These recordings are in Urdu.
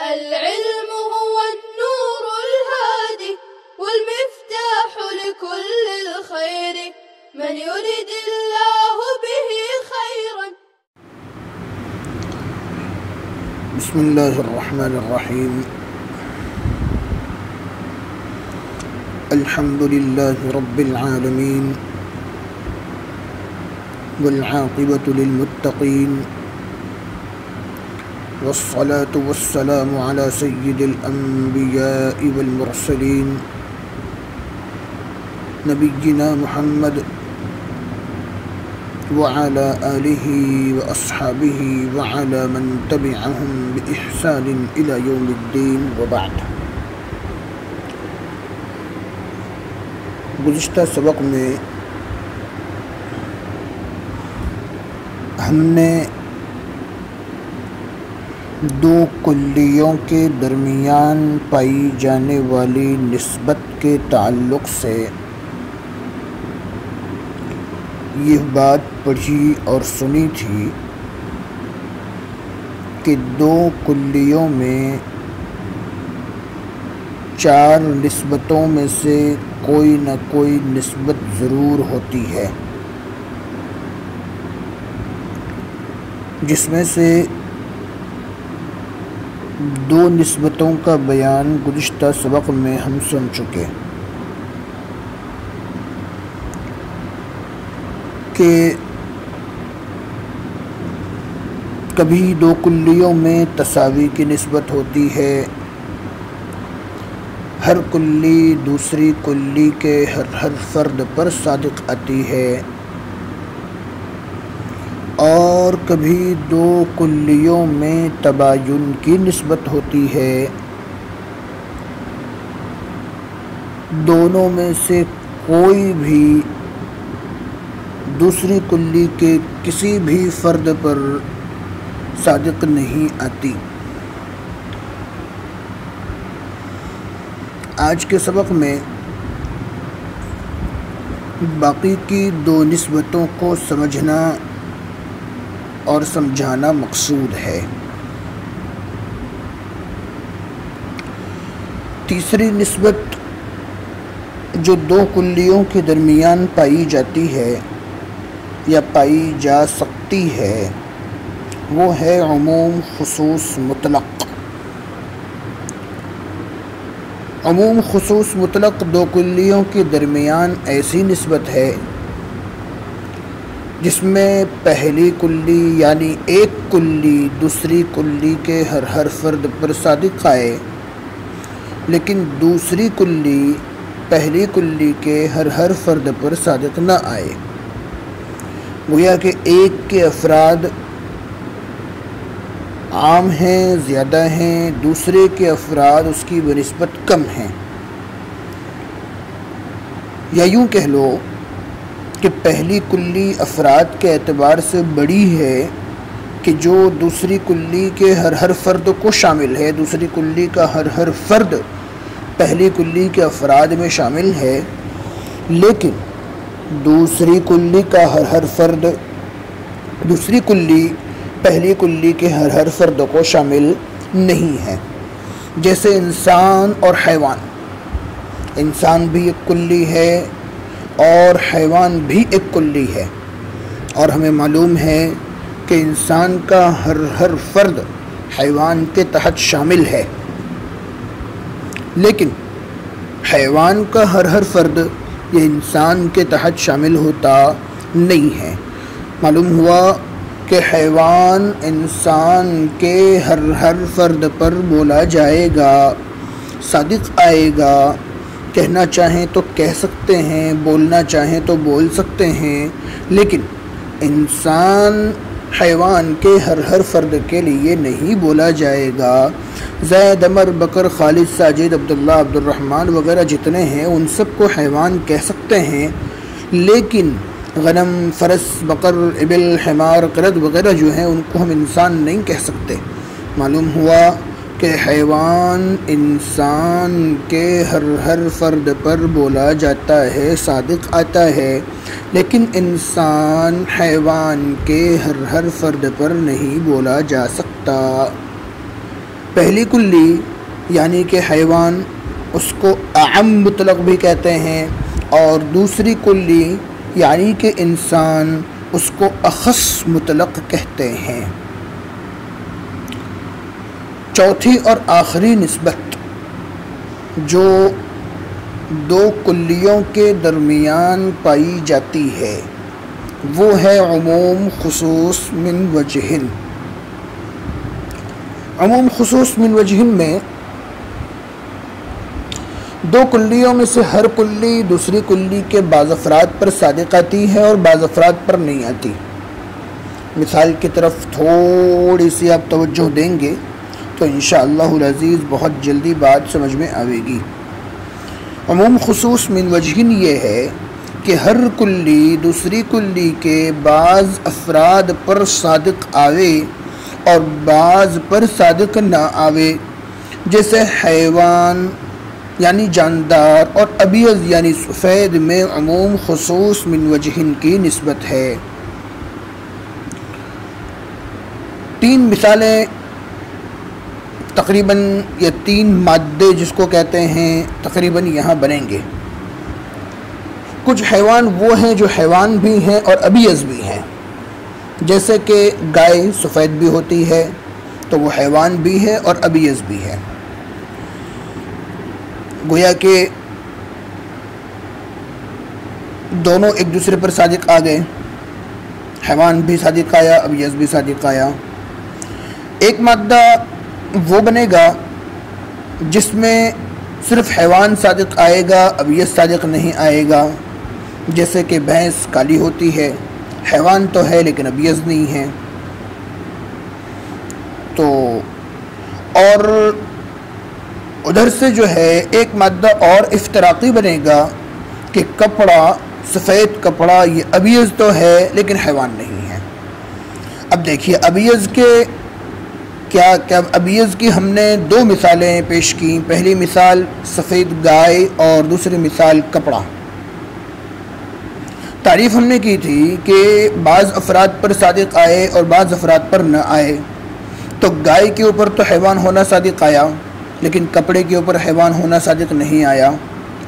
العلم هو النور الهادي والمفتاح لكل الخير من يرد الله به خيرا. بسم الله الرحمن الرحيم. الحمد لله رب العالمين والعاقبة للمتقين والصلاة والسلام على سيد الأنبياء والمرسلين نبينا محمد وعلى آله وأصحابه وعلى من تبعهم بإحسان إلى يوم الدين وبعد. گزشتہ سبق میں ہم نے دو کلیوں کے درمیان پائی جانے والی نسبت کے تعلق سے یہ بات پڑھی اور سنی تھی کہ دو کلیوں میں چار نسبتوں میں سے کوئی نہ کوئی نسبت ضرور ہوتی ہے، جس میں سے دو نسبتوں کا بیان گزشتہ سبق میں ہم سن چکے کہ کبھی دو کلیوں میں تساوی کی نسبت ہوتی ہے، ہر کلی دوسری کلی کے ہر فرد پر صادق آتی ہے، اور کبھی دو کلیوں میں تباین کی نسبت ہوتی ہے، دونوں میں سے کوئی بھی دوسری کلی کے کسی بھی فرد پر صادق نہیں آتی۔ آج کے سبق میں باقی کی دو نسبتوں کو سمجھنا اور سمجھانا مقصود ہے۔ تیسری نسبت جو دو کلیوں کے درمیان پائی جاتی ہے یا پائی جا سکتی ہے وہ ہے عموم خصوص مطلق۔ عموم خصوص مطلق دو کلیوں کے درمیان ایسی نسبت ہے جس میں پہلی کلی یعنی ایک کلی دوسری کلی کے ہر فرد پر صادق آئے، لیکن دوسری کلی پہلی کلی کے ہر فرد پر صادق نہ آئے۔ گویا کہ ایک کے افراد عام ہیں، زیادہ ہیں، دوسرے کے افراد اس کی بنسبت کم ہیں، یا یوں کہہ لو کہ پہلی کلی افراد کے اعتبار سے بڑی ہے کہ جو دوسری کلی کے ہر فرد کو شامل ہے، دوسری کلی کا ہر فرد پہلی کلی کے افراد میں شامل ہے، لیکن دوسری کلی کا ہر فرد دوسری کلی پہلی کلی کے ہر فرد کو شامل نہیں ہے۔ جیسے انسان اور حیوان، انسان بھی ایک کلی ہے اور حیوان بھی ایک کلی ہے، اور ہمیں معلوم ہے کہ انسان کا ہر فرد حیوان کے تحت شامل ہے، لیکن حیوان کا ہر فرد یہ انسان کے تحت شامل ہوتا نہیں ہے۔ معلوم ہوا کہ حیوان انسان کے ہر فرد پر بولا جائے گا، صادق آئے گا، کہنا چاہیں تو کہہ سکتے ہیں، بولنا چاہیں تو بول سکتے ہیں، لیکن انسان حیوان کے ہر فرد کے لیے نہیں بولا جائے گا۔ زید، عمر، بکر، خالد، ساجد، عبداللہ، عبد الرحمن وغیرہ جتنے ہیں ان سب کو حیوان کہہ سکتے ہیں، لیکن غنم، فرس، بقر، ابل، حمار، قرد وغیرہ جو ہیں ان کو ہم انسان نہیں کہہ سکتے۔ معلوم ہوا کہ حیوان انسان کے ہر فرد پر بولا جاتا ہے، صادق آتا ہے، لیکن انسان حیوان کے ہر فرد پر نہیں بولا جا سکتا۔ پہلی کلی یعنی کہ حیوان، اس کو اعم مطلق بھی کہتے ہیں، اور دوسری کلی یعنی کہ انسان، اس کو اخص مطلق کہتے ہیں۔ چوتھی اور آخری نسبت جو دو کلیوں کے درمیان پائی جاتی ہے وہ ہے عموم خصوص من وجہ۔ عموم خصوص من وجہ میں دو کلیوں میں سے ہر کلی دوسری کلی کے بعض افراد پر صادق آتی ہے اور بعض افراد پر نہیں آتی۔ مثال کی طرف تھوڑی سی آپ توجہ دیں گے تو انشاءاللہ العزیز بہت جلدی بات سمجھ میں آئے گی۔ عموم خصوص من وجہ یہ ہے کہ ہر کلی دوسری کلی کے بعض افراد پر صادق آوے اور بعض پر صادق نہ آوے، جیسے حیوان یعنی جاندار اور ابیض یعنی سفید میں عموم خصوص من وجہ کی نسبت ہے۔ تین مثالیں تقریباً یا تین مادے جس کو کہتے ہیں تقریباً یہاں بنیں گے۔ کچھ حیوان وہ ہیں جو حیوان بھی ہیں اور ابیض بھی ہیں، جیسے کہ گائے سفید بھی ہوتی ہے تو وہ حیوان بھی ہے اور ابیض بھی ہے۔ گویا کہ دونوں ایک دوسرے پر صادق آ گئے، حیوان بھی صادق آیا، ابیض بھی صادق آیا۔ ایک مادہ وہ بنے گا جس میں صرف حیوان صادق آئے گا، ابیض صادق نہیں آئے گا، جیسے کہ بھینس کالی ہوتی ہے، حیوان تو ہے لیکن ابیض نہیں ہے۔ تو اور ادھر سے جو ہے ایک مادہ اور افتراقی بنے گا کہ کپڑا، سفید کپڑا یہ ابیض تو ہے لیکن حیوان نہیں ہے۔ اب دیکھیے ابیض کے کیا ابیض کی ہم نے دو مثالیں پیش کی، پہلی مثال سفید گائے اور دوسری مثال کپڑا۔ تعریف ہم نے کی تھی کہ بعض افراد پر صادق آئے اور بعض افراد پر نہ آئے، تو گائے کے اوپر تو حیوان ہونا صادق آیا لیکن کپڑے کے اوپر حیوان ہونا صادق نہیں آیا،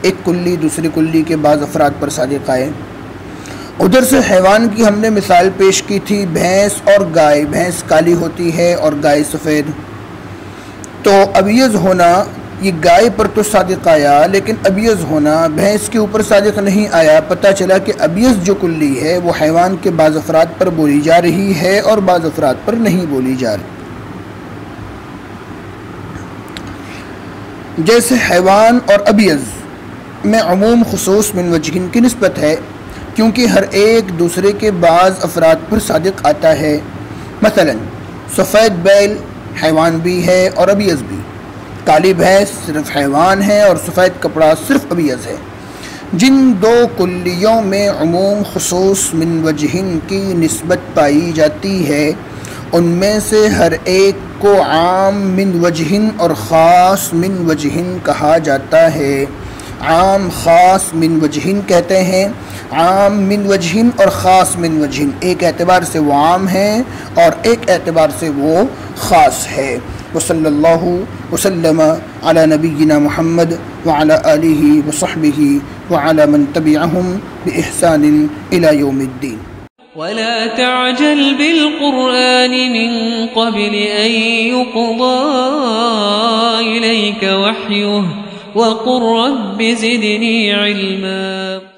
ایک کلی دوسری کلی کے بعض افراد پر صادق آئے۔ ادھر سے حیوان کی ہم نے مثال پیش کی تھی بھینس اور گائے، بھینس کالی ہوتی ہے اور گائے سفید، تو ابیض ہونا یہ گائے پر تو صادق آیا لیکن ابیض ہونا بھینس کے اوپر صادق نہیں آیا۔ پتہ چلا کہ ابیض جو کلی ہے وہ حیوان کے بعض افراد پر بولی جا رہی ہے اور بعض افراد پر نہیں بولی جا رہی۔ جیسے حیوان اور ابیض میں عموم خصوص من وجہ کی نسبت ہے کیونکہ ہر ایک دوسرے کے بعض افراد پر صادق آتا ہے۔ مثلا سفید بیل حیوان بھی ہے اور ابیض بھی، کالی بھینس صرف حیوان ہے اور سفید کپڑا صرف ابیض ہے۔ جن دو کلیوں میں عموم خصوص من وجہ کی نسبت پائی جاتی ہے ان میں سے ہر ایک کو عام من وجہ اور خاص من وجہ کہا جاتا ہے۔ عام خاص من وجہ کہتے ہیں، عام من وجہ اور خاص من وجہ ایک اعتبار سے وہ عام ہے اور ایک اعتبار سے وہ خاص ہے۔ وصلی اللہ وسلم علی نبینا محمد وعلی آلہ وصحبہ وعلی من تبعہم بإحسان الی یوم الدین۔ ولا تعجل بالقرآن من قبل أن يقضى إليك وحيه وقل رب زدني علما۔